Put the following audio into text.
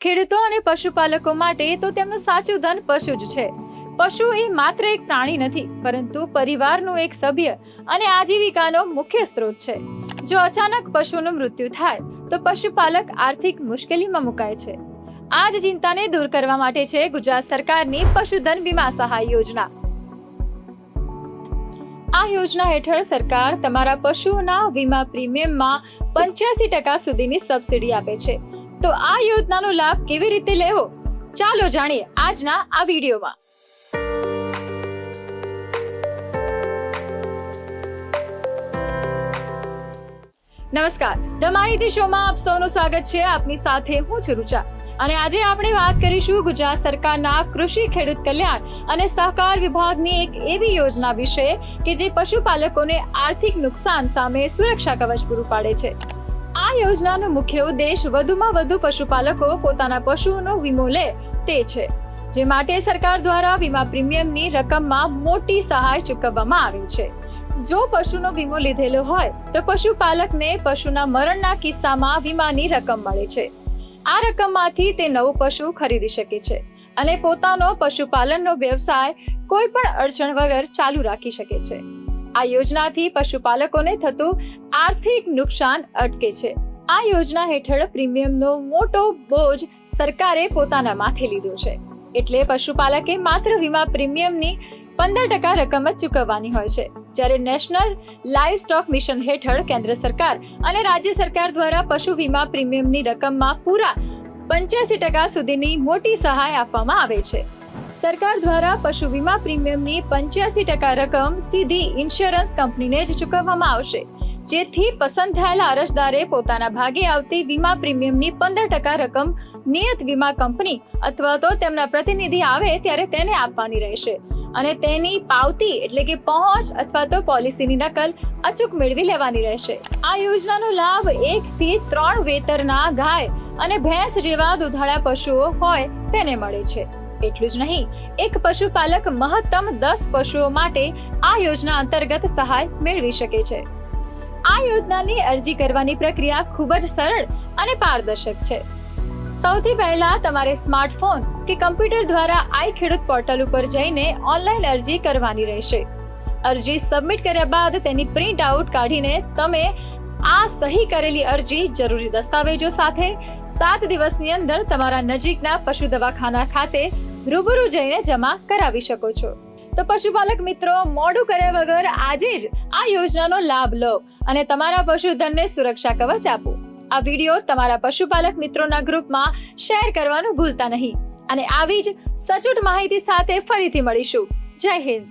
ખેડૂતો અને પશુપાલકો માટે તો તેમનું સાચું ધન પશુ જ છે. પશુ એ માત્ર એક પ્રાણી નથી, પરંતુ પરિવારનું એક સભ્ય અને આજીવિકાનો મુખ્ય સ્ત્રોત છે. જો અચાનક પશુનું મૃત્યુ થાય તો પશુપાલક આર્થિક મુશ્કેલીમાં મુકાય છે. આ જ ચિંતાને દૂર કરવા માટે છે ગુજરાત સરકારની પશુધન વીમા સહાય યોજના. આ યોજના હેઠળ સરકાર તમારા પશુઓના વીમા પ્રીમિયમમાં 85% સુધીની સબસિડી આપે છે. તો આ યોજનાનો લાભ કેવી રીતે લેવો, ચાલો જાણીએ આજના આ વિડીયોમાં. નમસ્કાર, ધ માહિતી શોમાં આપ સૌનું સ્વાગત છે. આપની સાથે હું છું રૂચા અને આજે આપણે વાત કરીશું ગુજરાત સરકારના કૃષિ ખેડૂત કલ્યાણ અને સહકાર વિભાગની એક એવી યોજના વિશે કે જે પશુપાલકોને આર્થિક નુકસાન સામે સુરક્ષા કવચ પૂરું પાડે છે. આ યોજનાનો મુખ્ય ઉદ્દેશ વધુમાં વધુ પશુપાલકો પોતાના પશુઓનો વીમો લે તે છે, જે માટે સરકાર દ્વારા વીમા પ્રીમિયમની રકમમાં મોટી સહાય ચૂકવવામાં આવે છે. જો પશુનો વીમો લીધેલો હોય તો પશુપાલકને પશુના મરણના કિસ્સામાં વીમાની રકમ મળે છે. આ રકમમાંથી તે નવું પશુ ખરીદી શકે છે અને પોતાનો પશુપાલનનો વ્યવસાય કોઈ પણ અડચણ વગર ચાલુ રાખી શકે છે. આ યોજનાથી પશુપાલકોને થતું આર્થિક નુકસાન અટકે છે. આ યોજના હેઠળ પ્રીમિયમનો મોટો બોજ સરકારે પોતાના માથે લીધો છે. એટલે પશુપાલકે માત્ર વીમા પ્રીમિયમની 15% રકમ જ ચૂકવવાની હોય છે, જ્યારે નેશનલ લાઇવ સ્ટોક મિશન હેઠળ કેન્દ્ર સરકાર અને રાજ્ય સરકાર દ્વારા પશુ વીમા પ્રીમિયમની રકમમાં પૂરા 85% સુધીની મોટી સહાય આપવામાં આવે છે. સરકાર દ્વારા પશુ વીમા પ્રીમિયમની 85% રકમ સીધી ઇન્સ્યોરન્સ કંપનીને જ ચૂકવવામાં આવશે, જેથી પસંદ થયેલા અરજદારે પોતાના ભાગે આવતી વીમા પ્રીમિયમની 15% રકમ નિયત વીમા કંપની અથવા તો તેમના પ્રતિનિધિ આવે ત્યારે તેને આપવાની રહેશે અને તેની પાવતી એટલે કે પહોંચ અથવા તો પોલિસીની નકલ અચૂક મેળવી લેવાની રહેશે. આ યોજનાનો લાભ 1 થી 3 વેતરના ગાય અને ભેંસ જેવા દુધાળા પશુઓ હોય તેને મળે છે. એટલું જ નહીં, એક પશુપાલક મહત્તમ 10 પશુઓ માટે આ યોજના અંતર્ગત સહાય મેળવી શકે છે. આ યોજનાની અરજી કરવાની પ્રક્રિયા ખૂબ જ સરળ અને પારદર્શક છે. સૌથી પહેલા તમારે સ્માર્ટફોન કે કમ્પ્યુટર દ્વારા આઈ ખેડૂત પોર્ટલ ઉપર જઈને ઓનલાઈન અરજી કરવાની રહેશે. અરજી સબમિટ કર્યા બાદ તેની પ્રિન્ટ આઉટ કાઢીને તમે આ સહી કરેલી અરજી જરૂરી દસ્તાવેજો સાથે 7 દિવસની અંદર તમારા નજીકના પશુ દવાખાના ખાતે રૂબરૂ જઈને જમા કરાવી શકો છો. તો પશુપાલક મિત્રો, મોડું કર્યા વગર આજે જ આ યોજનાનો લાભ લો અને તમારા પશુધનને સુરક્ષા કવચ આપો. આ વિડીયો તમારા પશુપાલક મિત્રોના ગ્રુપમાં શેર કરવાનું ભૂલતા નહીં અને આવી જ સચોટ માહિતી સાથે ફરીથી મળીશું. જય હિન્દ.